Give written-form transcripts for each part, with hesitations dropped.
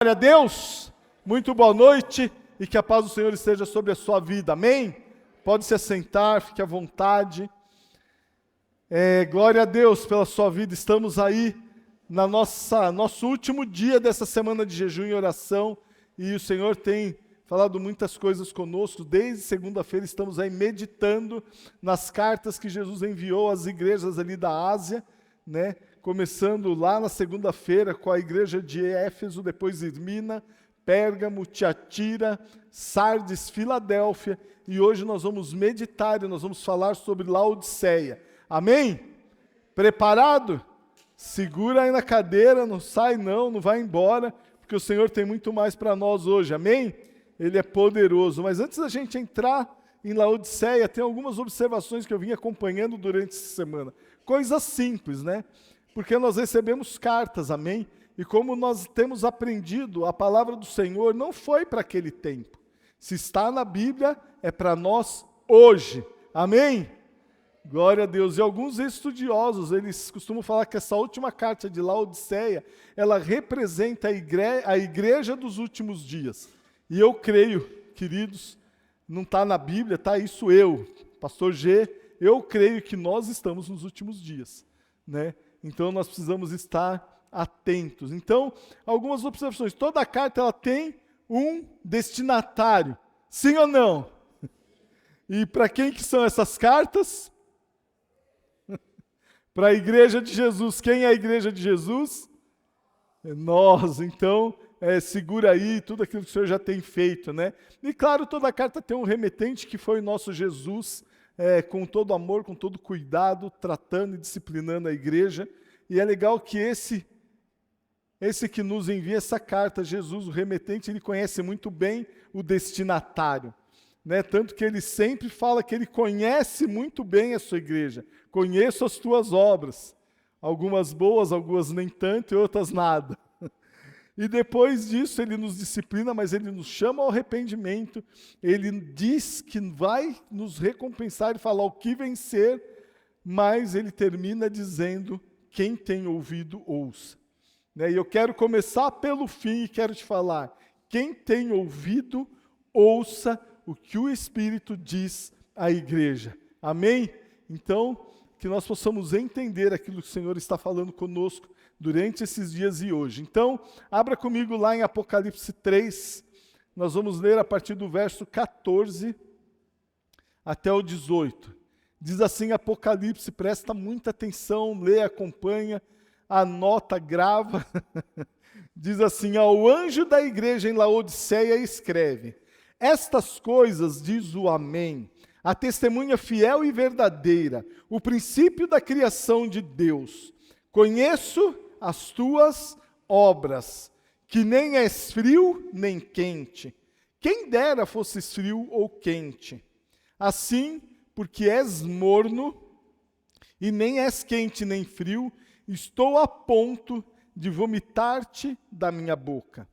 Glória a Deus, muito boa noite e que a paz do Senhor esteja sobre a sua vida, amém? Pode se assentar, fique à vontade. Glória a Deus pela sua vida, estamos aí na nosso último dia dessa semana de jejum e oração e o Senhor tem falado muitas coisas conosco. Desde segunda-feira estamos aí meditando nas cartas que Jesus enviou às igrejas ali da Ásia, né? Começando lá na segunda-feira com a igreja de Éfeso, depois Irmina, Pérgamo, Tiatira, Sardes, Filadélfia, e hoje nós vamos meditar e nós vamos falar sobre Laodiceia. Amém? Preparado? Segura aí na cadeira, não sai não vai embora, porque o Senhor tem muito mais para nós hoje, amém? Ele é poderoso. Mas antes da gente entrar em Laodiceia, tem algumas observações que eu vim acompanhando durante essa semana. Coisas simples, né? Porque nós recebemos cartas, amém? E como nós temos aprendido, a palavra do Senhor não foi para aquele tempo. Se está na Bíblia, é para nós hoje, amém? Glória a Deus. E alguns estudiosos, eles costumam falar que essa última carta de Laodiceia, ela representa a igreja dos últimos dias. E eu creio, queridos, não está na Bíblia, está isso eu, pastor G, eu creio que nós estamos nos últimos dias, né? Então nós precisamos estar atentos. Então, algumas observações. Toda carta ela tem um destinatário, sim ou não? E para quem que são essas cartas? Para a igreja de Jesus. Quem é a igreja de Jesus? É nós. Então, segura aí tudo aquilo que o Senhor já tem feito, né? E claro, toda carta tem um remetente que foi o nosso Jesus, com todo amor, com todo cuidado, tratando e disciplinando a igreja. E é legal que esse que nos envia essa carta, Jesus, o remetente, ele conhece muito bem o destinatário, né? Tanto que ele sempre fala que ele conhece muito bem a sua igreja. Conheço as tuas obras, algumas boas, algumas nem tanto e outras nada. E depois disso ele nos disciplina, mas ele nos chama ao arrependimento. Ele diz que vai nos recompensar e falar o que vencer, mas ele termina dizendo, quem tem ouvido, ouça. E eu quero começar pelo fim e quero te falar, quem tem ouvido, ouça o que o Espírito diz à igreja. Amém? Então, que nós possamos entender aquilo que o Senhor está falando conosco durante esses dias e hoje. Então, abra comigo lá em Apocalipse 3, nós vamos ler a partir do verso 14 até o 18. Diz assim Apocalipse, presta muita atenção, lê, acompanha, anota, grava. Diz assim, ao anjo da igreja em Laodiceia escreve, estas coisas diz o Amém, a testemunha fiel e verdadeira, o princípio da criação de Deus. Conheço as tuas obras, que nem és frio nem quente. Quem dera fosses frio ou quente. Assim, porque és morno, e nem és quente nem frio, estou a ponto de vomitar-te da minha boca.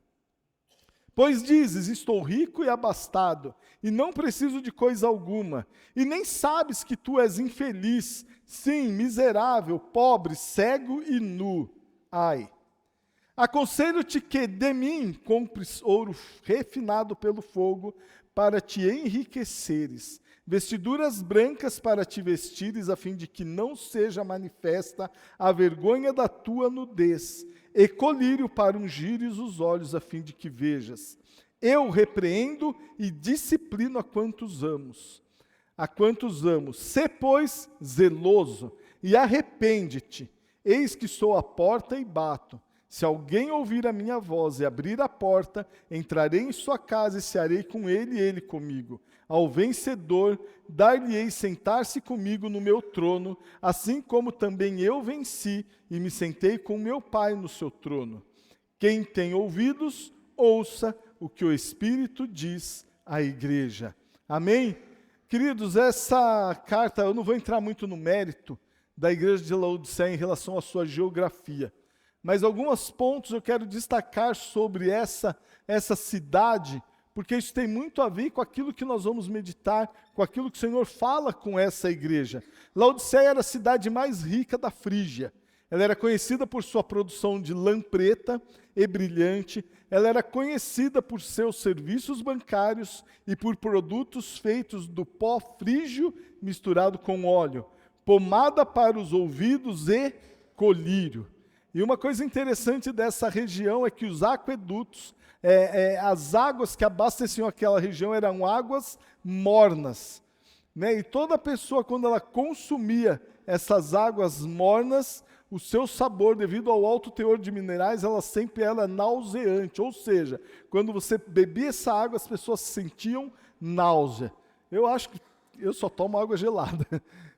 Pois dizes, estou rico e abastado, e não preciso de coisa alguma, e nem sabes que tu és infeliz, sim, miserável, pobre, cego e nu. Ai, aconselho-te que de mim compres ouro refinado pelo fogo para te enriqueceres, vestiduras brancas para te vestires, a fim de que não seja manifesta a vergonha da tua nudez, e colírio para ungires os olhos, a fim de que vejas. Eu repreendo e disciplino a quantos amo. Sê, pois, zeloso e arrepende-te. Eis que sou à porta e bato. Se alguém ouvir a minha voz e abrir a porta, entrarei em sua casa e cearei com ele e ele comigo. Ao vencedor, dar-lhe-ei sentar-se comigo no meu trono, assim como também eu venci e me sentei com meu Pai no seu trono. Quem tem ouvidos, ouça o que o Espírito diz à igreja. Amém? Queridos, essa carta, eu não vou entrar muito no mérito da igreja de Laodiceia em relação à sua geografia, mas alguns pontos eu quero destacar sobre essa cidade, porque isso tem muito a ver com aquilo que nós vamos meditar, com aquilo que o Senhor fala com essa igreja. Laodiceia era a cidade mais rica da Frígia, Ela era conhecida por sua produção de lã preta e brilhante. Ela era conhecida por seus serviços bancários e por produtos feitos do pó frígio misturado com óleo, pomada para os ouvidos e colírio. E uma coisa interessante dessa região é que os aquedutos, as águas que abasteciam aquela região eram águas mornas, né? E toda pessoa, quando ela consumia essas águas mornas, o seu sabor, devido ao alto teor de minerais, ela sempre era nauseante. Ou seja, quando você bebia essa água, as pessoas sentiam náusea. Eu acho que eu só tomo água gelada.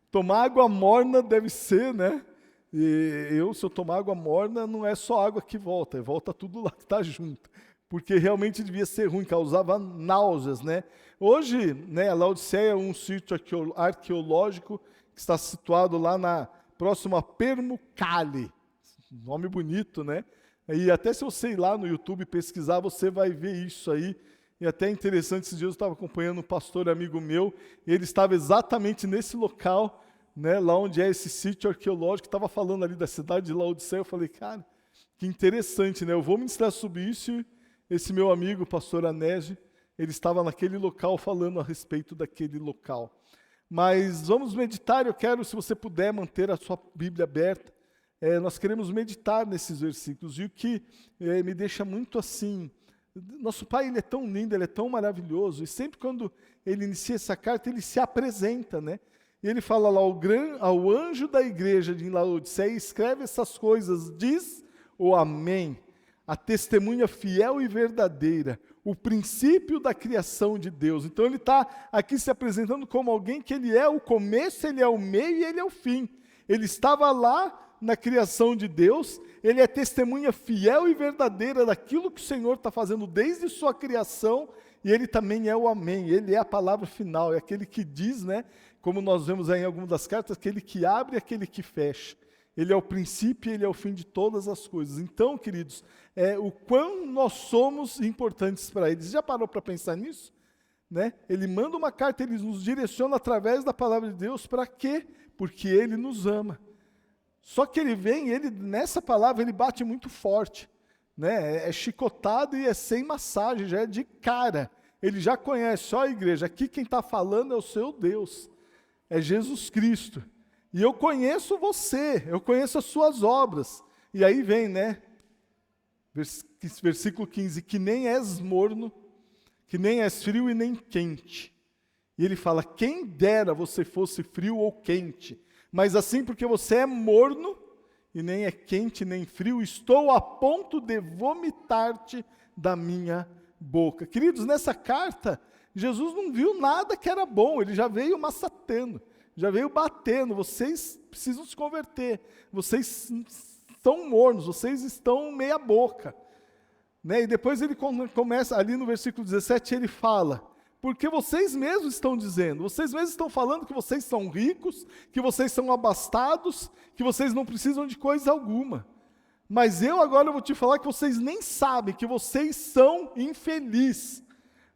Tomar água morna deve ser, né? Se eu tomar água morna, não é só água que volta, volta tudo lá que está junto. Porque realmente devia ser ruim, causava náuseas, né? Hoje, né, a Laodiceia é um sítio arqueológico que está situado lá próximo a Pamukkale. Nome bonito, né? E até se você ir lá no YouTube pesquisar, você vai ver isso aí. E até é interessante, esses dias eu estava acompanhando um pastor amigo meu, e ele estava exatamente nesse local, né, lá onde é esse sítio arqueológico, estava falando ali da cidade de Laodiceia. Eu falei, cara, que interessante, né? Eu vou ministrar sobre isso, e esse meu amigo, o pastor Anésio, ele estava naquele local falando a respeito daquele local. Mas vamos meditar, eu quero, se você puder, manter a sua Bíblia aberta. Nós queremos meditar nesses versículos. E o que me deixa muito assim, nosso Pai, Ele é tão lindo, Ele é tão maravilhoso. E sempre quando Ele inicia essa carta, Ele se apresenta, né? E Ele fala lá, ao anjo da igreja de Laodiceia, escreve essas coisas, diz o Amém, a testemunha fiel e verdadeira, o princípio da criação de Deus. Então ele está aqui se apresentando como alguém que ele é o começo, ele é o meio e ele é o fim. Ele estava lá na criação de Deus, ele é testemunha fiel e verdadeira daquilo que o Senhor está fazendo desde sua criação, e ele também é o Amém, ele é a palavra final, é aquele que diz, né, como nós vemos aí em algumas das cartas, aquele que abre e aquele que fecha. Ele é o princípio e ele é o fim de todas as coisas. Então, queridos, o quão nós somos importantes para ele. Você já parou para pensar nisso? Né? Ele manda uma carta, ele nos direciona através da palavra de Deus. Para quê? Porque ele nos ama. Só que ele vem, nessa palavra, ele bate muito forte. Né? É chicotado e é sem massagem, já é de cara. Ele já conhece, ó igreja, aqui quem está falando é o seu Deus. É Jesus Cristo. E eu conheço você, eu conheço as suas obras. E aí vem, né? Versículo 15, que nem és morno, que nem és frio e nem quente. E ele fala, quem dera você fosse frio ou quente, mas assim porque você é morno, e nem é quente nem frio, estou a ponto de vomitar-te da minha boca. Queridos, nessa carta, Jesus não viu nada que era bom, ele já veio massacrando. Já veio batendo, vocês precisam se converter, vocês estão mornos, vocês estão meia boca. Né? E depois ele começa, ali no versículo 17, ele fala, porque vocês mesmos estão dizendo, vocês mesmos estão falando que vocês são ricos, que vocês são abastados, que vocês não precisam de coisa alguma. Mas eu agora vou te falar que vocês nem sabem, que vocês são infelizes.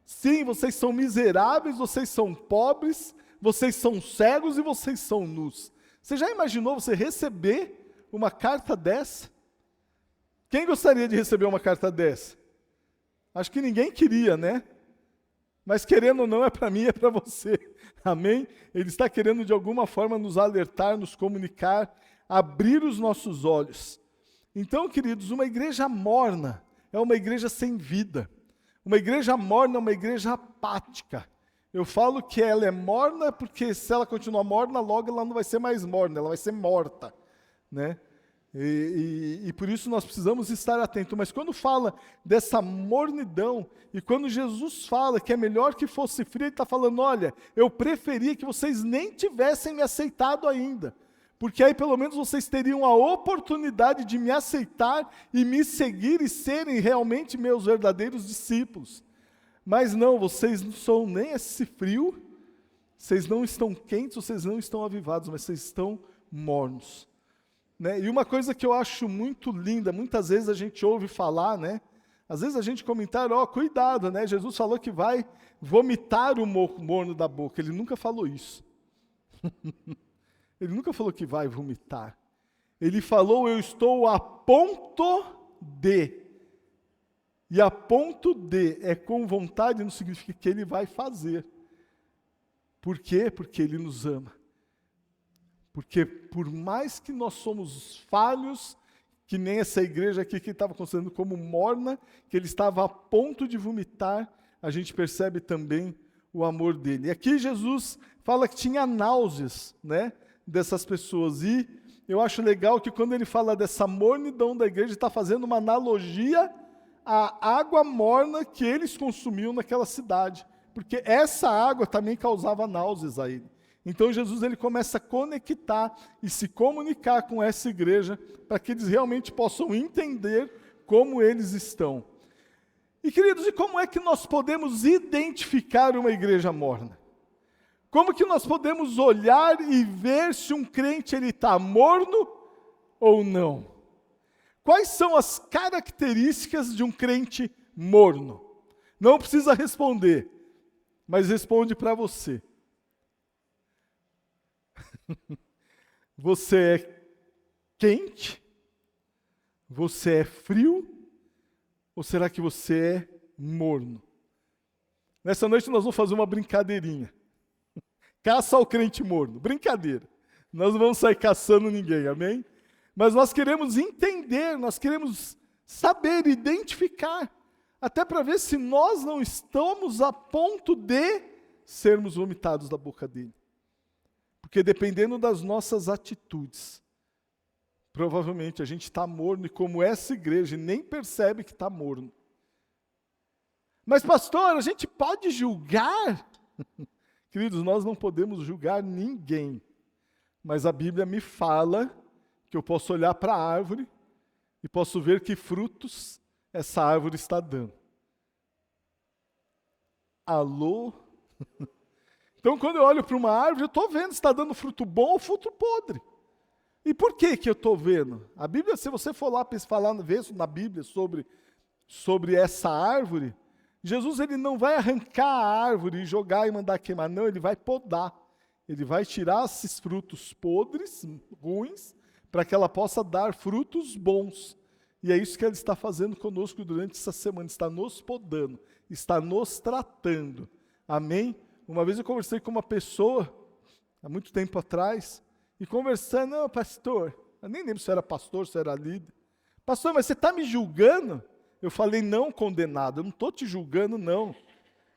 Sim, vocês são miseráveis, vocês são pobres, vocês são cegos e vocês são nus. Você já imaginou você receber uma carta dessa? Quem gostaria de receber uma carta dessa? Acho que ninguém queria, né? Mas querendo ou não, é para mim, é para você. Amém? Ele está querendo de alguma forma nos alertar, nos comunicar, abrir os nossos olhos. Então, queridos, uma igreja morna é uma igreja sem vida. Uma igreja morna é uma igreja apática. Eu falo que ela é morna porque se ela continuar morna, logo ela não vai ser mais morna, ela vai ser morta, né? E por isso nós precisamos estar atentos. Mas quando fala dessa mornidão, e quando Jesus fala que é melhor que fosse frio, ele está falando, olha, eu preferia que vocês nem tivessem me aceitado ainda, porque aí pelo menos vocês teriam a oportunidade de me aceitar e me seguir e serem realmente meus verdadeiros discípulos. Mas não, vocês não são nem esse frio, vocês não estão quentes, vocês não estão avivados, mas vocês estão mornos. Né? E uma coisa que eu acho muito linda, muitas vezes a gente ouve falar, né? Às vezes a gente comentar, cuidado, né? Jesus falou que vai vomitar o morno da boca, ele nunca falou isso. Ele nunca falou que vai vomitar. Ele falou, eu estou a ponto de. E a ponto de é com vontade, não significa que ele vai fazer. Por quê? Porque ele nos ama. Porque por mais que nós somos falhos, que nem essa igreja aqui que estava considerando como morna, que ele estava a ponto de vomitar, a gente percebe também o amor dele. E aqui Jesus fala que tinha náuseas, né, dessas pessoas. E eu acho legal que quando ele fala dessa mornidão da igreja, ele está fazendo uma analogia à água morna que eles consumiam naquela cidade. Porque essa água também causava náuseas a ele. Então Jesus ele começa a conectar e se comunicar com essa igreja para que eles realmente possam entender como eles estão. E queridos, e como é que nós podemos identificar uma igreja morna? Como que nós podemos olhar e ver se um crente ele está morno ou não? Quais são as características de um crente morno? Não precisa responder, mas responde para você. Você é quente? Você é frio? Ou será que você é morno? Nessa noite nós vamos fazer uma brincadeirinha. Caça ao crente morno. Brincadeira. Nós não vamos sair caçando ninguém, amém? Mas nós queremos entender, nós queremos saber, identificar, até para ver se nós não estamos a ponto de sermos vomitados da boca dele. Porque dependendo das nossas atitudes, provavelmente a gente está morno e como essa igreja nem percebe que está morno. Mas pastor, a gente pode julgar? Queridos, nós não podemos julgar ninguém. Mas a Bíblia me fala que eu posso olhar para a árvore e posso ver que frutos essa árvore está dando. Alô? Então, quando eu olho para uma árvore, eu estou vendo se está dando fruto bom ou fruto podre. E por que eu estou vendo? A Bíblia, se você for lá ver na Bíblia sobre essa árvore, Jesus ele não vai arrancar a árvore e jogar e mandar queimar, não, ele vai podar. Ele vai tirar esses frutos podres, ruins, para que ela possa dar frutos bons. E é isso que ele está fazendo conosco durante essa semana, está nos podando, está nos tratando. Amém? Uma vez eu conversei com uma pessoa, há muito tempo atrás, e conversando, não, pastor, eu nem lembro se era pastor, se era líder. Pastor, mas você está me julgando? Eu falei, não, condenado, eu não estou te julgando, não.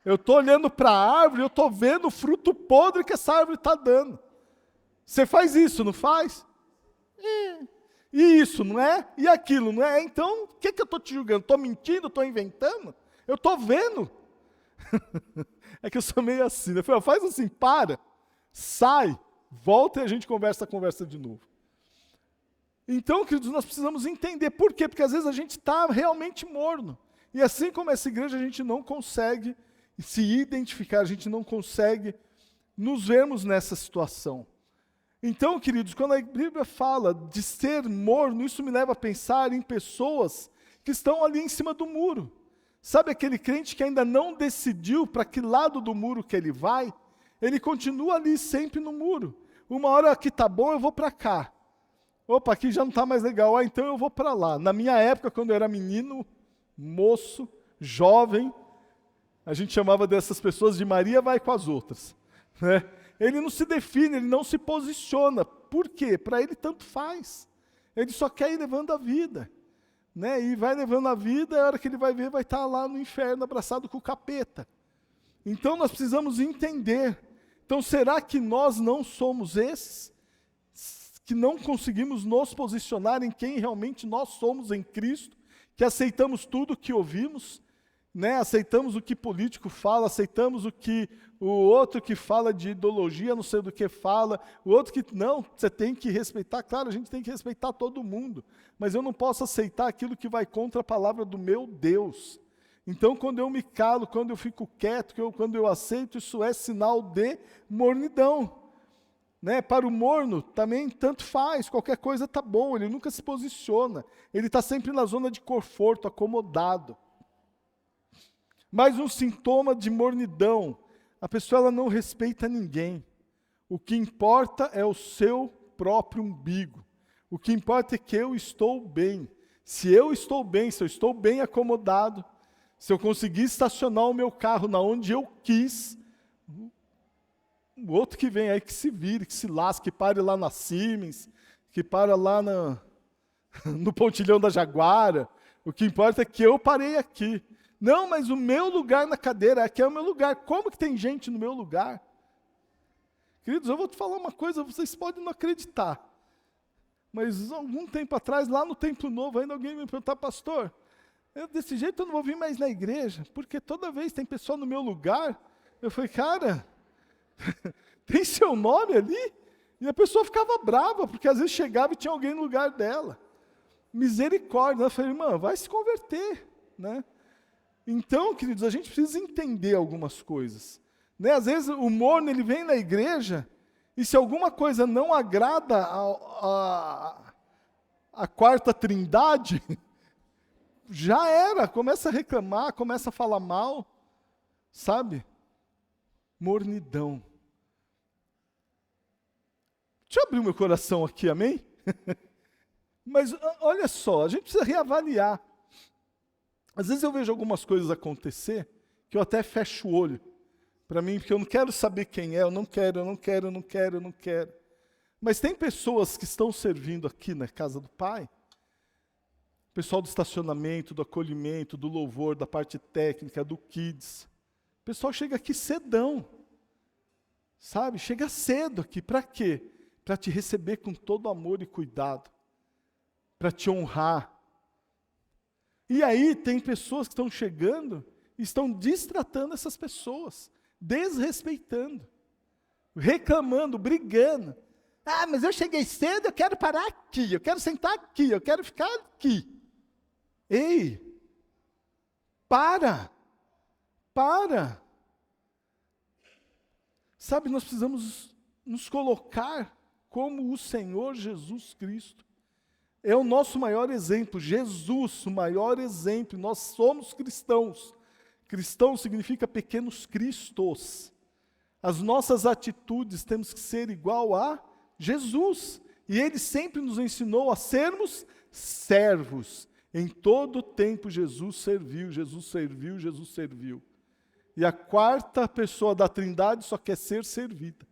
Eu estou olhando para a árvore, eu estou vendo o fruto podre que essa árvore está dando. Você faz isso, não faz? E isso, não é? E aquilo, não é? Então, o que eu estou te julgando? Estou mentindo? Estou inventando? Eu estou vendo. É que eu sou meio assim, né? Eu falei, faz assim, para, sai, volta e a gente conversa de novo. Então, queridos, nós precisamos entender por quê, porque às vezes a gente está realmente morno. E assim como essa igreja, a gente não consegue se identificar, a gente não consegue nos vermos nessa situação. Então, queridos, quando a Bíblia fala de ser morno, isso me leva a pensar em pessoas que estão ali em cima do muro. Sabe aquele crente que ainda não decidiu para que lado do muro que ele vai? Ele continua ali sempre no muro. Uma hora aqui está bom, eu vou para cá. Opa, aqui já não está mais legal, então eu vou para lá. Na minha época, quando eu era menino, moço, jovem, a gente chamava dessas pessoas de Maria vai com as outras. Né? Ele não se define, ele não se posiciona. Por quê? Para ele tanto faz. Ele só quer ir levando a vida. Né? E vai levando a vida, a hora que ele vai ver, vai estar lá no inferno, abraçado com o capeta. Então nós precisamos entender. Então será que nós não somos esses? Que não conseguimos nos posicionar em quem realmente nós somos em Cristo? Que aceitamos tudo o que ouvimos? Né? Aceitamos o que político fala, aceitamos o que o outro que fala de ideologia, não sei do que fala, o outro que não, você tem que respeitar, claro, a gente tem que respeitar todo mundo, mas eu não posso aceitar aquilo que vai contra a palavra do meu Deus. Então, quando eu me calo, quando eu fico quieto, quando eu aceito, isso é sinal de mornidão. Né? Para o morno, também tanto faz, qualquer coisa está bom, ele nunca se posiciona, ele está sempre na zona de conforto, acomodado. Mais um sintoma de mornidão, a pessoa ela não respeita ninguém. O que importa é o seu próprio umbigo. O que importa é que eu estou bem. Se eu estou bem, se eu estou bem acomodado, se eu conseguir estacionar o meu carro na onde eu quis, o outro que vem aí que se vire, que se lasque, que pare lá na Siemens, que pare lá no pontilhão da Jaguara. O que importa é que eu parei aqui. Não, mas o meu lugar na cadeira, aqui é o meu lugar. Como que tem gente no meu lugar? Queridos, eu vou te falar uma coisa, vocês podem não acreditar. Mas algum tempo atrás, lá no Templo Novo, ainda alguém me perguntou, pastor, desse jeito eu não vou vir mais na igreja, porque toda vez tem pessoa no meu lugar. Eu falei, cara, tem seu nome ali? E a pessoa ficava brava, porque às vezes chegava e tinha alguém no lugar dela. Misericórdia. Eu falei, irmã, vai se converter, né? Então, queridos, a gente precisa entender algumas coisas. Né? Às vezes o morno ele vem na igreja, e se alguma coisa não agrada a quarta trindade, já era, começa a reclamar, começa a falar mal, sabe? Mornidão. Deixa eu abrir o meu coração aqui, amém? Mas olha só, a gente precisa reavaliar. Às vezes eu vejo algumas coisas acontecer, que eu até fecho o olho para mim, porque eu não quero saber quem é, eu não quero. Mas tem pessoas que estão servindo aqui na casa do Pai, pessoal do estacionamento, do acolhimento, do louvor, da parte técnica, do kids. O pessoal chega aqui cedão, sabe? Chega cedo aqui, para quê? Para te receber com todo amor e cuidado, para te honrar. E aí tem pessoas que estão chegando e estão destratando essas pessoas, desrespeitando, reclamando, brigando. Ah, mas eu cheguei cedo, eu quero parar aqui, eu quero sentar aqui, eu quero ficar aqui. Ei, para. Sabe, nós precisamos nos colocar como o Senhor Jesus Cristo. É o nosso maior exemplo, Jesus, o maior exemplo. Nós somos cristãos. Cristão significa pequenos cristos. As nossas atitudes temos que ser igual a Jesus. E Ele sempre nos ensinou a sermos servos. Em todo tempo Jesus serviu. E a quarta pessoa da Trindade só quer ser servida.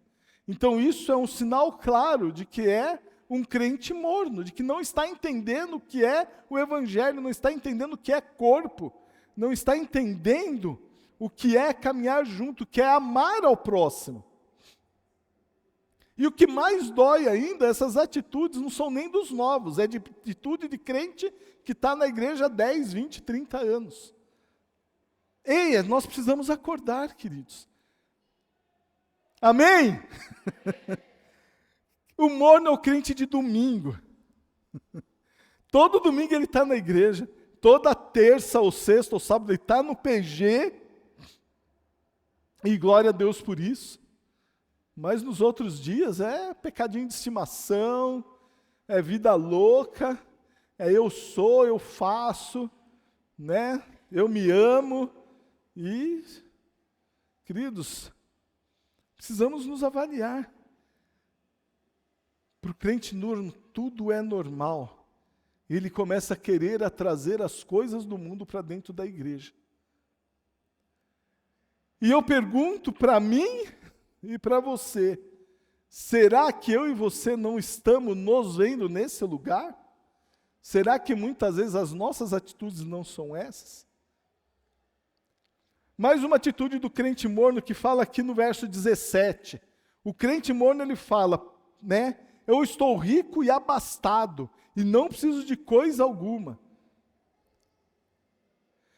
Então isso é um sinal claro de que é um crente morno, de que não está entendendo o que é o Evangelho, não está entendendo o que é corpo, não está entendendo o que é caminhar junto, o que é amar ao próximo. E o que mais dói ainda, essas atitudes não são nem dos novos, é de atitude de crente que está na igreja há 10, 20, 30 anos. Ei, nós precisamos acordar, queridos. Amém? O morno é o crente de domingo. Todo domingo ele está na igreja, toda terça ou sexta ou sábado ele está no PG, e glória a Deus por isso. Mas nos outros dias é pecadinho de estimação, é vida louca, é eu sou, eu faço, né? Eu me amo. E, queridos, precisamos nos avaliar. Para o crente morno, tudo é normal. Ele começa a querer trazer as coisas do mundo para dentro da igreja. E eu pergunto para mim e para você, será que eu e você não estamos nos vendo nesse lugar? Será que muitas vezes as nossas atitudes não são essas? Mais uma atitude do crente morno que fala aqui no verso 17. O crente morno ele fala, né? Eu estou rico e abastado e não preciso de coisa alguma.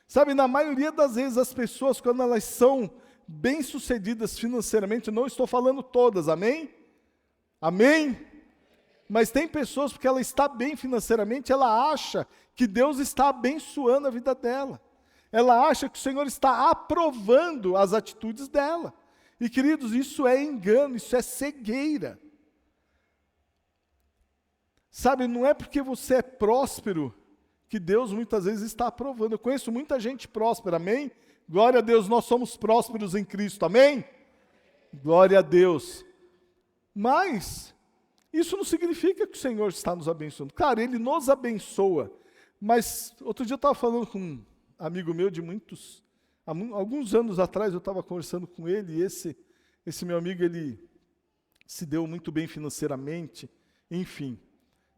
Sabe, na maioria das vezes as pessoas, quando elas são bem-sucedidas financeiramente, não estou falando todas, amém? Amém? Mas tem pessoas, porque ela está bem financeiramente, ela acha que Deus está abençoando a vida dela. Ela acha que o Senhor está aprovando as atitudes dela. E queridos, isso é engano, isso é cegueira. Sabe, não é porque você é próspero que Deus muitas vezes está aprovando. Eu conheço muita gente próspera, amém? Glória a Deus, nós somos prósperos em Cristo, amém? Glória a Deus. Mas Isso não significa que o Senhor está nos abençoando. Claro, Ele nos abençoa, mas outro dia eu estava falando com um amigo meu alguns anos atrás eu estava conversando com ele, e esse meu amigo, ele se deu muito bem financeiramente, enfim,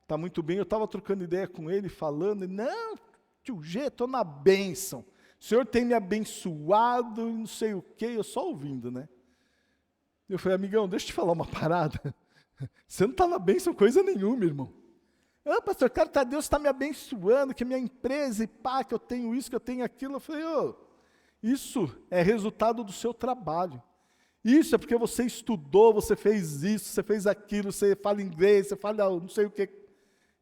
está muito bem. Eu estava trocando ideia com ele, falando, não, tio G, estou na bênção, o Senhor tem me abençoado, não sei o quê, eu só ouvindo, né? Eu falei, amigão, deixa eu te falar uma parada, você não está na bênção coisa nenhuma, irmão. Ah, pastor, cara, Deus está me abençoando, que minha empresa, e pá, que eu tenho isso, que eu tenho aquilo. Eu falei, isso é resultado do seu trabalho. Isso é porque você estudou, você fez isso, você fez aquilo, você fala inglês, você fala não sei o quê.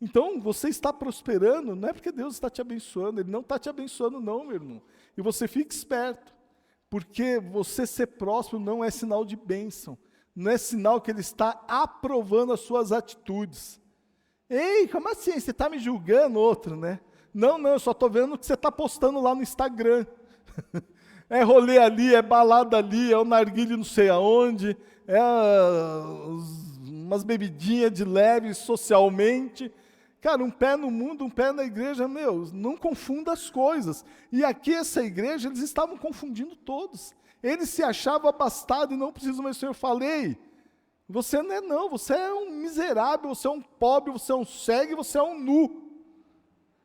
Então, você está prosperando, não é porque Deus está te abençoando, Ele não está te abençoando não, meu irmão. E você fica esperto, porque você ser próspero não é sinal de bênção, não é sinal que Ele está aprovando as suas atitudes. Ei, como assim? Você está me julgando? Outro, né? Não, eu só estou vendo o que você está postando lá no Instagram. É rolê ali, é balada ali, é o narguilé não sei aonde, é umas bebidinhas de leve socialmente. Cara, um pé no mundo, um pé na igreja, não confunda as coisas. E aqui essa igreja, eles estavam confundindo todos. Eles se achavam abastados e não precisam, mas o Senhor falei, você não é não, você é um miserável, você é um pobre, você é um cego, você é um nu.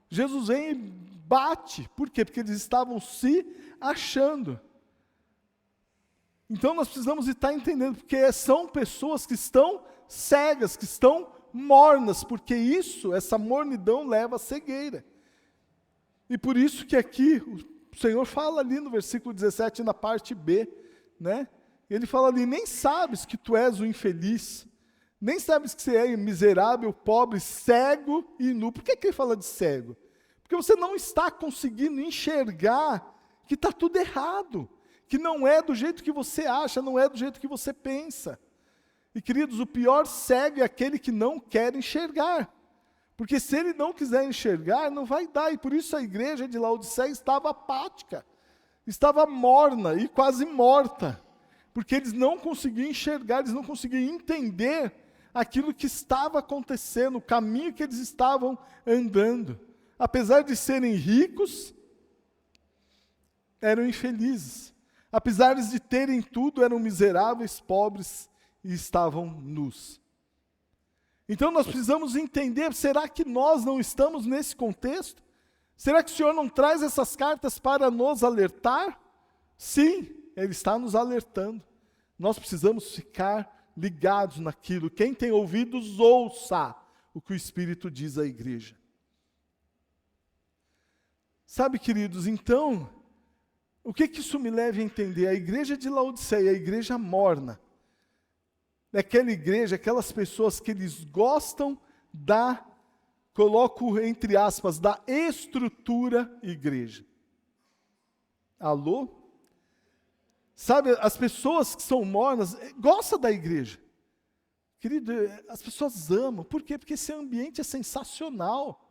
Jesus vem e bate. Por quê? Porque eles estavam se achando. Então nós precisamos estar entendendo, porque são pessoas que estão cegas, que estão mornas, porque essa mornidão leva à cegueira. E por isso que aqui o Senhor fala ali no versículo 17, na parte B, né? Ele fala ali, nem sabes que tu és o infeliz, nem sabes que você é miserável, pobre, cego e nu. Por que ele fala de cego? Porque você não está conseguindo enxergar que está tudo errado, que não é do jeito que você acha, não é do jeito que você pensa. E queridos, o pior cego é aquele que não quer enxergar, porque se ele não quiser enxergar, não vai dar, e por isso a igreja de Laodiceia estava apática, estava morna e quase morta, porque eles não conseguiam enxergar, eles não conseguiam entender aquilo que estava acontecendo, o caminho que eles estavam andando. Apesar de serem ricos, eram infelizes. Apesar de terem tudo, eram miseráveis, pobres e estavam nus. Então nós precisamos entender, será que nós não estamos nesse contexto? Será que o Senhor não traz essas cartas para nos alertar? Sim, Ele está nos alertando. Nós precisamos ficar ligados naquilo. Quem tem ouvidos, ouça o que o Espírito diz à igreja. Sabe, queridos, então, o que isso me leva a entender? A igreja de Laodiceia, a igreja morna, é aquela igreja, aquelas pessoas que eles gostam coloco entre aspas, da estrutura igreja. Alô? Sabe, as pessoas que são mornas gostam da igreja. Querido, as pessoas amam. Por quê? Porque esse ambiente é sensacional.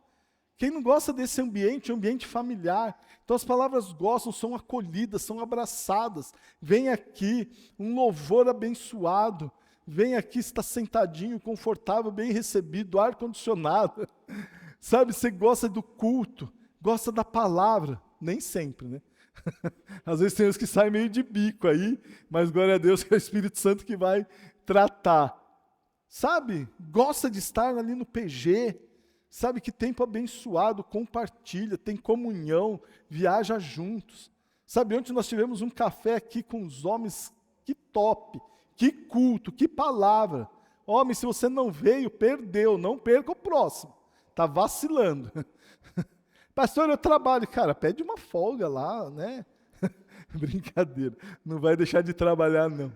Quem não gosta desse ambiente, um ambiente familiar, então as palavras gostam, são acolhidas, são abraçadas. Vem aqui, um louvor abençoado. Vem aqui, está sentadinho, confortável, bem recebido, ar-condicionado. Sabe, você gosta do culto, gosta da palavra. Nem sempre, né? Às vezes tem uns que saem meio de bico aí, mas glória a Deus que é o Espírito Santo que vai tratar. Sabe, gosta de estar ali no PG, sabe que tempo abençoado, compartilha, tem comunhão, viaja juntos. Sabe, ontem nós tivemos um café aqui com os homens, que top, que culto, que palavra. Homem, se você não veio, perdeu, não perca o próximo, está vacilando. Pastor, eu trabalho. Cara, pede uma folga lá, né? Brincadeira, não vai deixar de trabalhar, não.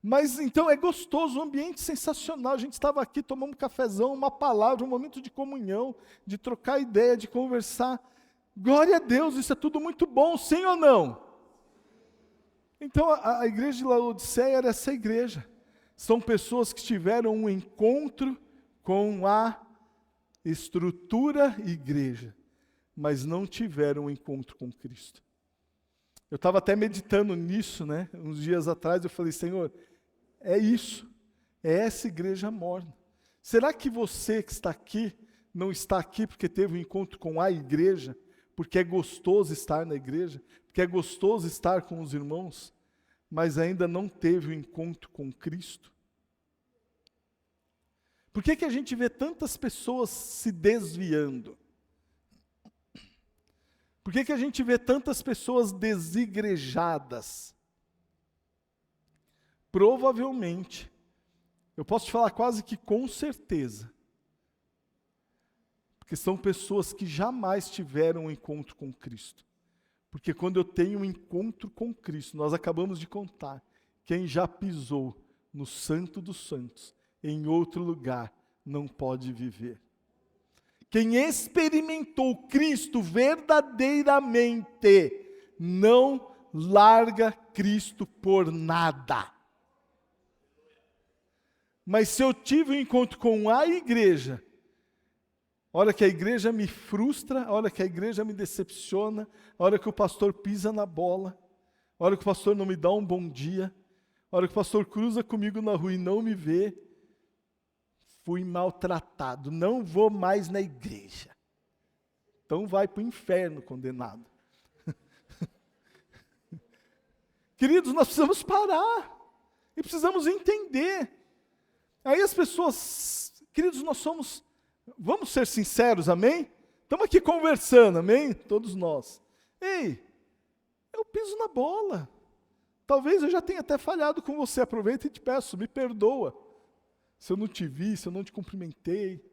Mas então é gostoso, um ambiente sensacional. A gente estava aqui, tomamos um cafezão, uma palavra, um momento de comunhão, de trocar ideia, de conversar. Glória a Deus, isso é tudo muito bom, sim ou não? Então a igreja de Laodiceia era essa igreja. São pessoas que tiveram um encontro com a estrutura igreja, mas não tiveram um encontro com Cristo. Eu estava até meditando nisso, né? Uns dias atrás eu falei, Senhor, é isso, é essa igreja morna. Será que você que está aqui, não está aqui porque teve um encontro com a igreja, porque é gostoso estar na igreja, porque é gostoso estar com os irmãos, mas ainda não teve o encontro com Cristo? Por que que a gente vê tantas pessoas se desviando? Por que que a gente vê tantas pessoas desigrejadas? Provavelmente, eu posso te falar quase que com certeza, porque são pessoas que jamais tiveram um encontro com Cristo. Porque quando eu tenho um encontro com Cristo, nós acabamos de contar, quem já pisou no Santo dos Santos, em outro lugar, não pode viver. Quem experimentou Cristo verdadeiramente, não larga Cristo por nada. Mas se eu tive um encontro com a igreja, a hora que a igreja me frustra, a hora que a igreja me decepciona, a hora que o pastor pisa na bola, a hora que o pastor não me dá um bom dia, a hora que o pastor cruza comigo na rua e não me vê, fui maltratado, não vou mais na igreja. Então vai para o inferno, condenado. Queridos, nós precisamos parar e precisamos entender. Aí as pessoas, queridos, vamos ser sinceros, amém? Estamos aqui conversando, amém? Todos nós. Ei, eu piso na bola. Talvez eu já tenha até falhado com você, aproveita e te peço, me perdoa. Se eu não te vi, se eu não te cumprimentei.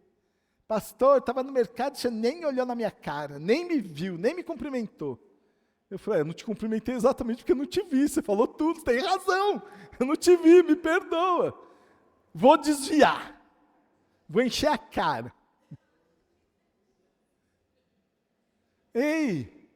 Pastor, estava no mercado, você nem olhou na minha cara, nem me viu, nem me cumprimentou. Eu falei, eu não te cumprimentei exatamente porque eu não te vi, você falou tudo, você tem razão. Eu não te vi, me perdoa. Vou desviar. Vou encher a cara. Ei,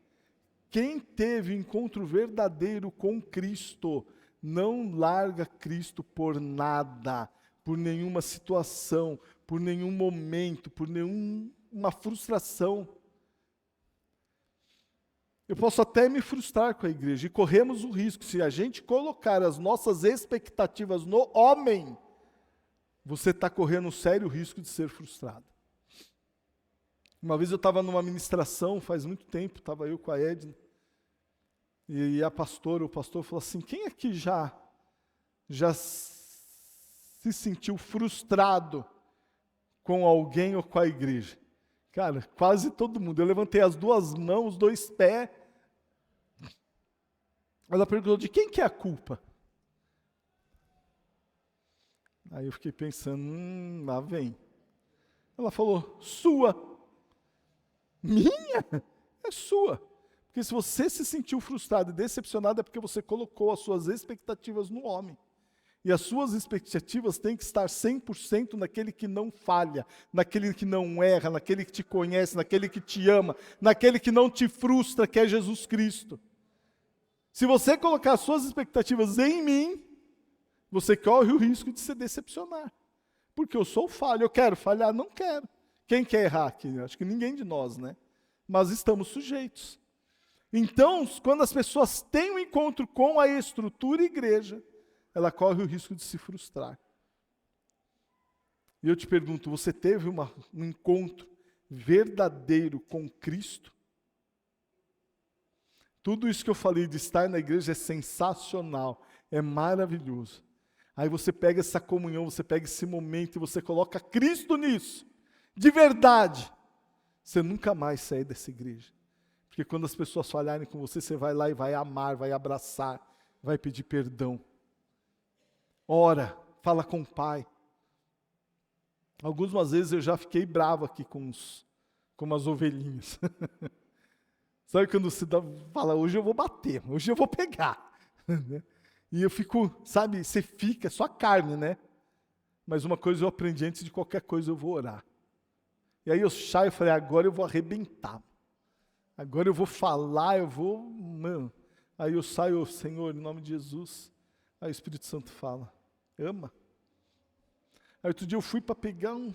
quem teve encontro verdadeiro com Cristo, não larga Cristo por nada, por nenhuma situação, por nenhum momento, por nenhuma frustração. Eu posso até me frustrar com a igreja, e corremos o risco, se a gente colocar as nossas expectativas no homem, você está correndo um sério risco de ser frustrado. Uma vez eu estava numa ministração, faz muito tempo, estava eu com a Edna, e o pastor falou assim, quem aqui já se sentiu frustrado com alguém ou com a igreja? Cara, quase todo mundo. Eu levantei as duas mãos, os dois pés. Ela perguntou, de quem que é a culpa? Aí eu fiquei pensando, lá vem. Ela falou, sua. Minha? É sua. Porque se você se sentiu frustrado e decepcionado é porque você colocou as suas expectativas no homem. E as suas expectativas têm que estar 100% naquele que não falha, naquele que não erra, naquele que te conhece, naquele que te ama, naquele que não te frustra, que é Jesus Cristo. Se você colocar as suas expectativas em mim, você corre o risco de se decepcionar. Porque eu sou falho, eu quero falhar? Não quero. Quem quer errar aqui? Acho que ninguém de nós, né? Mas estamos sujeitos. Então, quando as pessoas têm um encontro com a estrutura igreja, ela corre o risco de se frustrar. E eu te pergunto, você teve um encontro verdadeiro com Cristo? Tudo isso que eu falei de estar na igreja é sensacional, é maravilhoso. Aí você pega essa comunhão, você pega esse momento e você coloca Cristo nisso, de verdade. Você nunca mais sai dessa igreja. Porque quando as pessoas falharem com você, você vai lá e vai amar, vai abraçar, vai pedir perdão. Ora, fala com o Pai. Algumas vezes eu já fiquei bravo aqui com as ovelhinhas. Sabe quando você fala, hoje eu vou bater, hoje eu vou pegar. E eu fico, sabe, você fica, só carne, né? Mas uma coisa eu aprendi, antes de qualquer coisa eu vou orar. E aí eu saio e falei, agora eu vou arrebentar. Agora eu vou falar, mano. Aí eu saio, Senhor, em nome de Jesus. Aí o Espírito Santo fala, ama. Aí outro dia eu fui para pegar Aí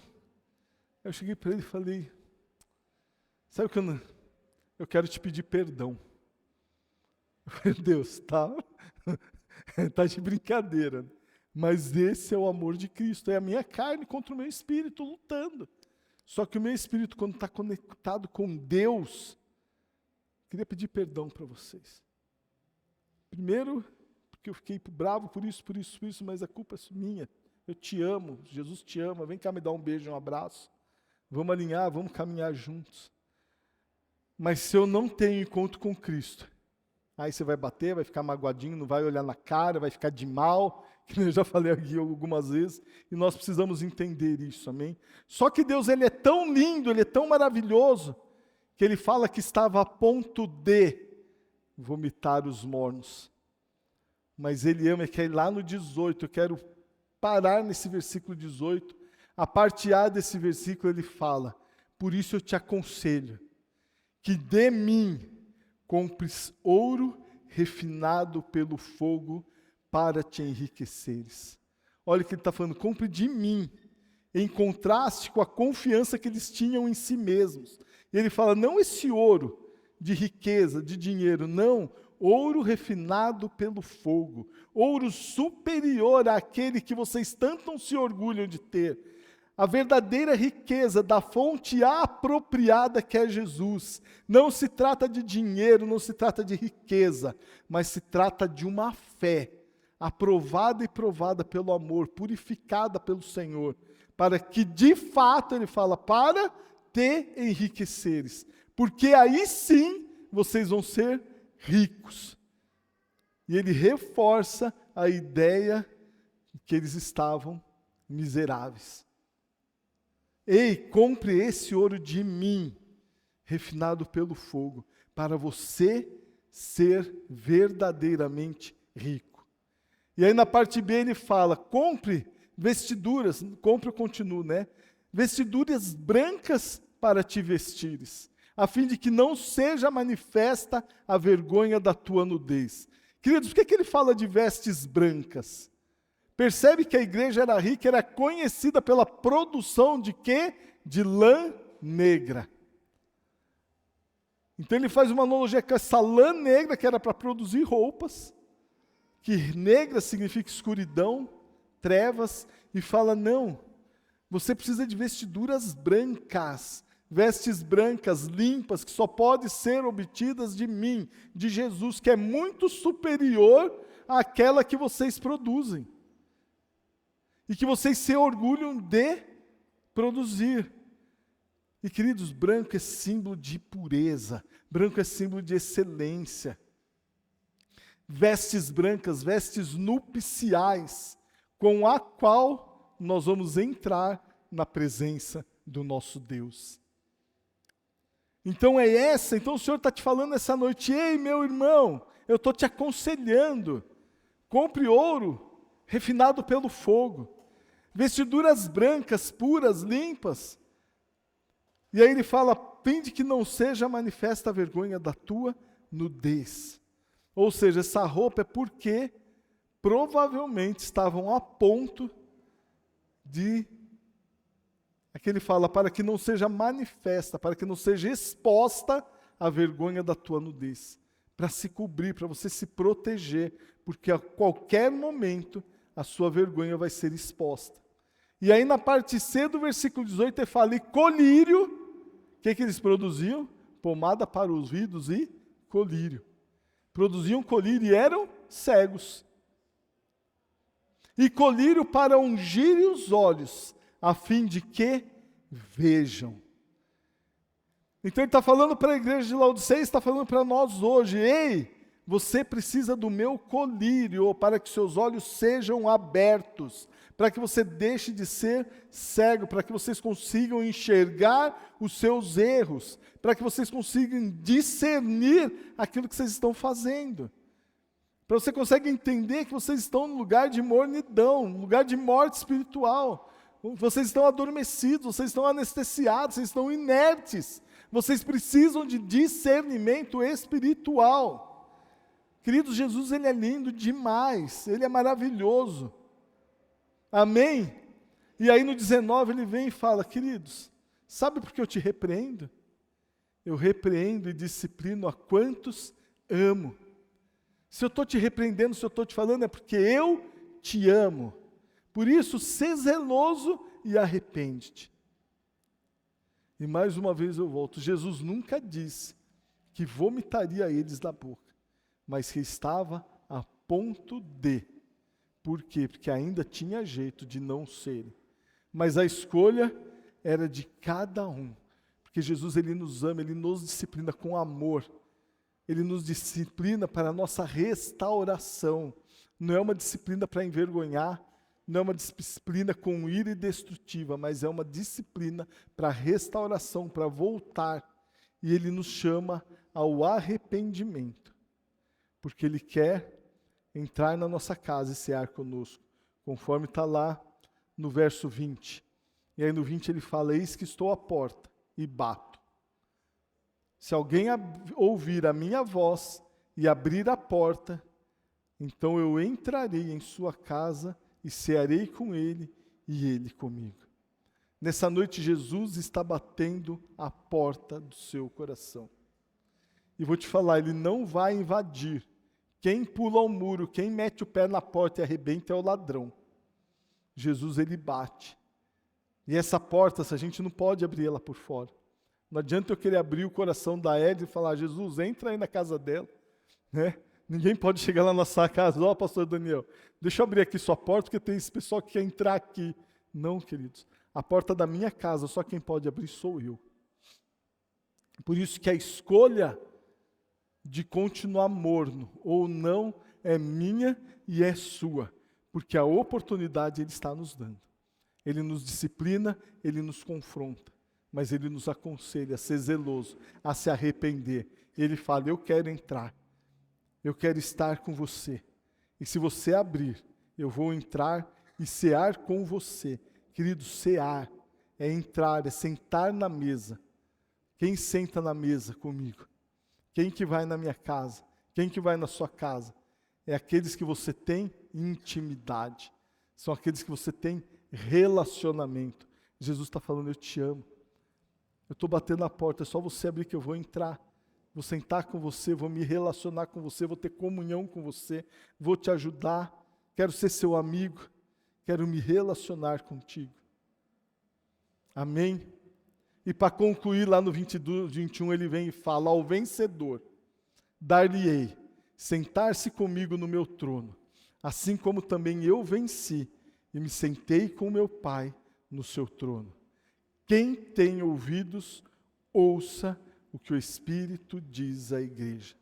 eu cheguei para ele e falei, sabe o que eu quero te pedir perdão. Eu falei, Deus, tá de brincadeira. Mas esse é o amor de Cristo, é a minha carne contra o meu espírito lutando. Só que o meu espírito, quando está conectado com Deus, queria pedir perdão para vocês. Primeiro, porque eu fiquei bravo por isso, mas a culpa é minha. Eu te amo, Jesus te ama, vem cá me dar um beijo, um abraço. Vamos alinhar, vamos caminhar juntos. Mas se eu não tenho encontro com Cristo, aí você vai bater, vai ficar magoadinho, não vai olhar na cara, vai ficar de mal, que eu já falei aqui algumas vezes, e nós precisamos entender isso, amém? Só que Deus, Ele é tão lindo, Ele é tão maravilhoso, que Ele fala que estava a ponto de vomitar os mornos. Mas Ele ama, que é lá no 18, eu quero parar nesse versículo 18, a parte A desse versículo Ele fala, por isso eu te aconselho, que de mim compres ouro refinado pelo fogo para te enriqueceres. Olha o que ele está falando, compre de mim, em contraste com a confiança que eles tinham em si mesmos. E ele fala, não esse ouro de riqueza, de dinheiro, não, ouro refinado pelo fogo, ouro superior àquele que vocês tanto se orgulham de ter. A verdadeira riqueza da fonte apropriada que é Jesus. Não se trata de dinheiro, não se trata de riqueza, mas se trata de uma fé aprovada e provada pelo amor, purificada pelo Senhor, para que de fato, ele fala, para te enriqueceres, porque aí sim vocês vão ser ricos. E ele reforça a ideia que eles estavam miseráveis. Ei, compre esse ouro de mim, refinado pelo fogo, para você ser verdadeiramente rico. E aí na parte B ele fala, compre vestiduras, compre eu continuo, né? Vestiduras brancas para te vestires, a fim de que não seja manifesta a vergonha da tua nudez. Queridos, por que ele fala de vestes brancas? Percebe que a igreja era rica, era conhecida pela produção de quê? De lã negra. Então ele faz uma analogia com essa lã negra que era para produzir roupas, que negra significa escuridão, trevas, e fala, não, você precisa de vestiduras brancas, vestes brancas, limpas, que só podem ser obtidas de mim, de Jesus, que é muito superior àquela que vocês produzem. E que vocês se orgulham de produzir. E queridos, branco é símbolo de pureza, branco é símbolo de excelência. Vestes brancas, vestes nupciais, com a qual nós vamos entrar na presença do nosso Deus. Então então o Senhor está te falando essa noite, ei meu irmão, eu estou te aconselhando, compre ouro refinado pelo fogo, vestiduras brancas, puras, limpas. E aí ele fala, fim de que não seja manifesta a vergonha da tua nudez. Ou seja, essa roupa é porque provavelmente estavam a ponto de, aqui ele fala, para que não seja manifesta, para que não seja exposta a vergonha da tua nudez. Para se cobrir, para você se proteger, porque a qualquer momento a sua vergonha vai ser exposta. E aí na parte C do versículo 18 ele fala, e colírio, o que eles produziam? Pomada para os ouvidos e colírio. Produziam colírio e eram cegos. E colírio para ungir os olhos, a fim de que vejam. Então ele está falando para a igreja de Laodiceia, está falando para nós hoje, ei, você precisa do meu colírio para que seus olhos sejam abertos, para que você deixe de ser cego, para que vocês consigam enxergar os seus erros, para que vocês consigam discernir aquilo que vocês estão fazendo. Para você conseguir entender que vocês estão no lugar de mornidão, no lugar de morte espiritual. Vocês estão adormecidos, vocês estão anestesiados, vocês estão inertes. Vocês precisam de discernimento espiritual. Queridos, Jesus, Ele é lindo demais, Ele é maravilhoso. Amém? E aí no 19 ele vem e fala, queridos, sabe por que eu te repreendo? Eu repreendo e disciplino a quantos amo. Se eu estou te repreendendo, se eu estou te falando, é porque eu te amo. Por isso, sê zeloso e arrepende-te. E mais uma vez eu volto, Jesus nunca disse que vomitaria eles da boca, mas que estava a ponto de. Por quê? Porque ainda tinha jeito de não serem. Mas a escolha era de cada um. Porque Jesus, Ele nos ama, Ele nos disciplina com amor. Ele nos disciplina para a nossa restauração. Não é uma disciplina para envergonhar, não é uma disciplina com ira e destrutiva, mas é uma disciplina para restauração, para voltar. E Ele nos chama ao arrependimento. Porque Ele quer entrar na nossa casa e cear conosco, conforme está lá no verso 20. E aí no 20 ele fala, eis que estou à porta e bato. Se alguém ouvir a minha voz e abrir a porta, então eu entrarei em sua casa e cearei com ele e ele comigo. Nessa noite Jesus está batendo a porta do seu coração. E vou te falar, ele não vai invadir. Quem pula ao muro, quem mete o pé na porta e arrebenta é o ladrão. Jesus, ele bate. E essa porta, a gente não pode abrir ela por fora. Não adianta eu querer abrir o coração da Edna e falar, Jesus, entra aí na casa dela. Né? Ninguém pode chegar lá na nossa casa, ó, pastor Daniel, deixa eu abrir aqui sua porta, porque tem esse pessoal que quer entrar aqui. Não, queridos. A porta da minha casa, só quem pode abrir sou eu. Por isso que a escolha de continuar morno ou não é minha e é sua, porque a oportunidade Ele está nos dando. Ele nos disciplina, Ele nos confronta, mas Ele nos aconselha a ser zeloso, a se arrepender. Ele fala, eu quero entrar, eu quero estar com você, e se você abrir, eu vou entrar e cear com você. Querido, cear é entrar, é sentar na mesa. Quem senta na mesa comigo? Quem que vai na minha casa? Quem que vai na sua casa? É aqueles que você tem intimidade. São aqueles que você tem relacionamento. Jesus está falando, eu te amo. Eu estou batendo na porta, é só você abrir que eu vou entrar. Vou sentar com você, vou me relacionar com você, vou ter comunhão com você, vou te ajudar. Quero ser seu amigo, quero me relacionar contigo. Amém? E para concluir, lá no 22, 21, ele vem e fala, ao vencedor, dar-lhe-ei, sentar-se comigo no meu trono, assim como também eu venci, e me sentei com meu Pai no seu trono. Quem tem ouvidos, ouça o que o Espírito diz à igreja.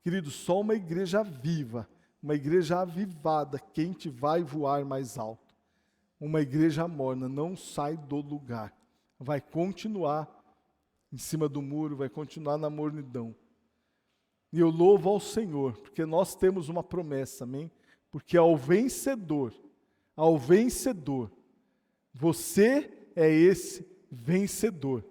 Querido, só uma igreja viva, uma igreja avivada, quente vai voar mais alto. Uma igreja morna não sai do lugar. Vai continuar em cima do muro, vai continuar na mornidão. E eu louvo ao Senhor, porque nós temos uma promessa, amém? Porque ao vencedor, você é esse vencedor.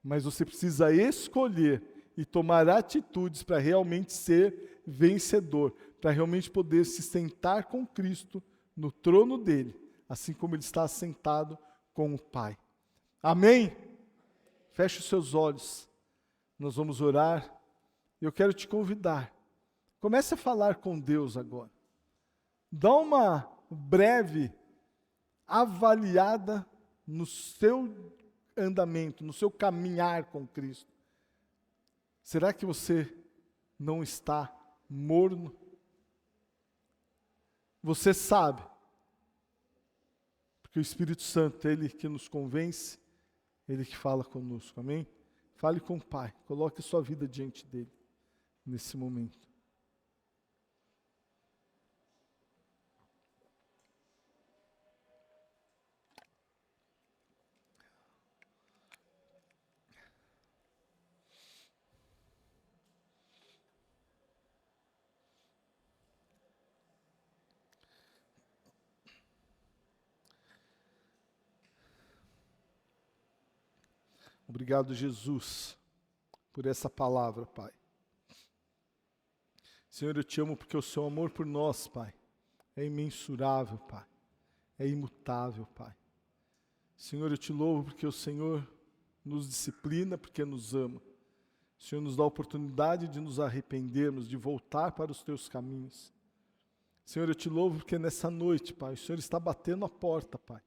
Mas você precisa escolher e tomar atitudes para realmente ser vencedor, para realmente poder se sentar com Cristo no trono dele, assim como ele está sentado com o Pai. Amém? Feche os seus olhos. Nós vamos orar. Eu quero te convidar. Comece a falar com Deus agora. Dá uma breve avaliada no seu andamento, no seu caminhar com Cristo. Será que você não está morno? Você sabe, porque o Espírito Santo, Ele que nos convence, Ele que fala conosco, amém? Fale com o Pai, coloque a sua vida diante dEle, nesse momento. Obrigado, Jesus, por essa palavra, Pai. Senhor, eu te amo porque o seu amor por nós, Pai, é imensurável, Pai. É imutável, Pai. Senhor, eu te louvo porque o Senhor nos disciplina, porque nos ama. O Senhor nos dá a oportunidade de nos arrependermos, de voltar para os teus caminhos. Senhor, eu te louvo porque nessa noite, Pai, o Senhor está batendo a porta, Pai,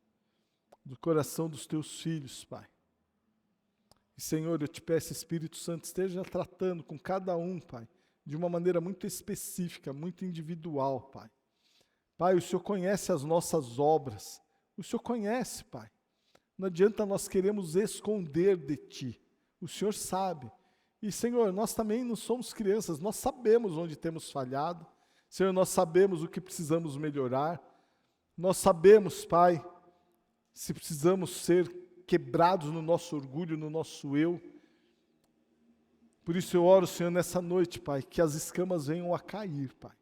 do coração dos teus filhos, Pai. E, Senhor, eu te peço, Espírito Santo, esteja tratando com cada um, Pai, de uma maneira muito específica, muito individual, Pai. Pai, o Senhor conhece as nossas obras, o Senhor conhece, Pai. Não adianta nós queremos esconder de Ti, o Senhor sabe. E, Senhor, nós também não somos crianças, nós sabemos onde temos falhado, Senhor, nós sabemos o que precisamos melhorar, nós sabemos, Pai, se precisamos ser quebrados no nosso orgulho, no nosso eu. Por isso eu oro, Senhor, nessa noite, Pai, que as escamas venham a cair, Pai.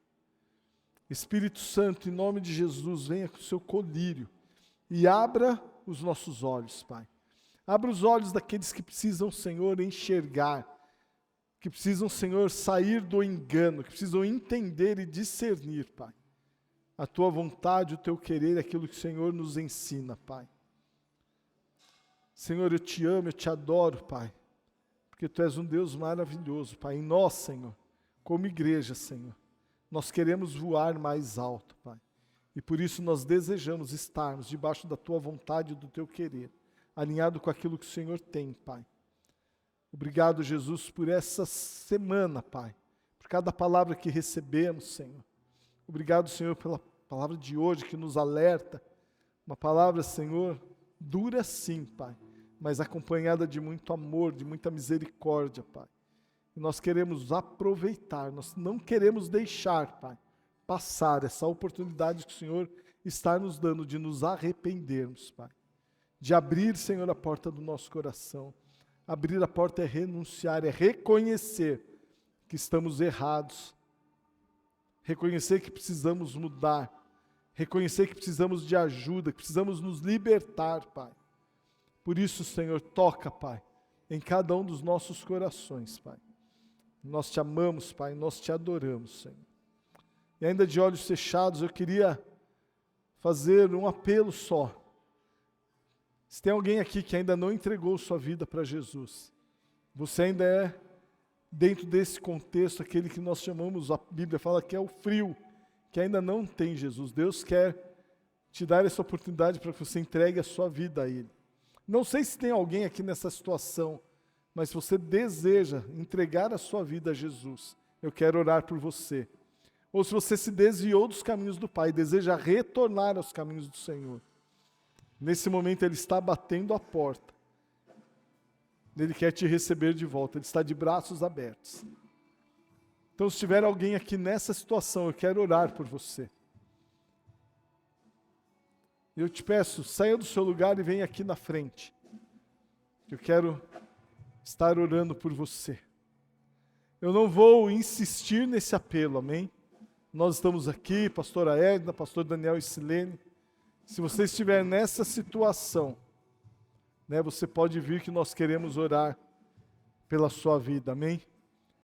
Espírito Santo, em nome de Jesus, venha com o seu colírio e abra os nossos olhos, Pai. Abra os olhos daqueles que precisam, Senhor, enxergar, que precisam, Senhor, sair do engano, que precisam entender e discernir, Pai, a Tua vontade, o Teu querer, aquilo que o Senhor nos ensina, Pai. Senhor, eu te amo, eu te adoro, Pai, porque Tu és um Deus maravilhoso, Pai. Em nós, Senhor, como igreja, Senhor, nós queremos voar mais alto, Pai. E por isso nós desejamos estarmos debaixo da Tua vontade e do Teu querer, alinhado com aquilo que o Senhor tem, Pai. Obrigado, Jesus, por essa semana, Pai, por cada palavra que recebemos, Senhor. Obrigado, Senhor, pela palavra de hoje que nos alerta. Uma palavra, Senhor, dura sim, Pai, mas acompanhada de muito amor, de muita misericórdia, Pai. E nós queremos aproveitar, nós não queremos deixar, Pai, passar essa oportunidade que o Senhor está nos dando de nos arrependermos, Pai. De abrir, Senhor, a porta do nosso coração. Abrir a porta é renunciar, é reconhecer que estamos errados. Reconhecer que precisamos mudar. Reconhecer que precisamos de ajuda, que precisamos nos libertar, Pai. Por isso, Senhor, toca, Pai, em cada um dos nossos corações, Pai. Nós te amamos, Pai, nós te adoramos, Senhor. E ainda de olhos fechados, eu queria fazer um apelo só. Se tem alguém aqui que ainda não entregou sua vida para Jesus, você ainda é, dentro desse contexto, aquele que nós chamamos, a Bíblia fala que é o frio, que ainda não tem Jesus. Deus quer te dar essa oportunidade para que você entregue a sua vida a Ele. Não sei se tem alguém aqui nessa situação, mas se você deseja entregar a sua vida a Jesus, eu quero orar por você. Ou se você se desviou dos caminhos do Pai, deseja retornar aos caminhos do Senhor. Nesse momento Ele está batendo a porta. Ele quer te receber de volta, Ele está de braços abertos. Então, se tiver alguém aqui nessa situação, eu quero orar por você. Eu te peço, saia do seu lugar e venha aqui na frente. Eu quero estar orando por você. Eu não vou insistir nesse apelo, amém? Nós estamos aqui, pastora Edna, pastor Daniel e Silene. Se você estiver nessa situação, né, você pode vir que nós queremos orar pela sua vida, amém?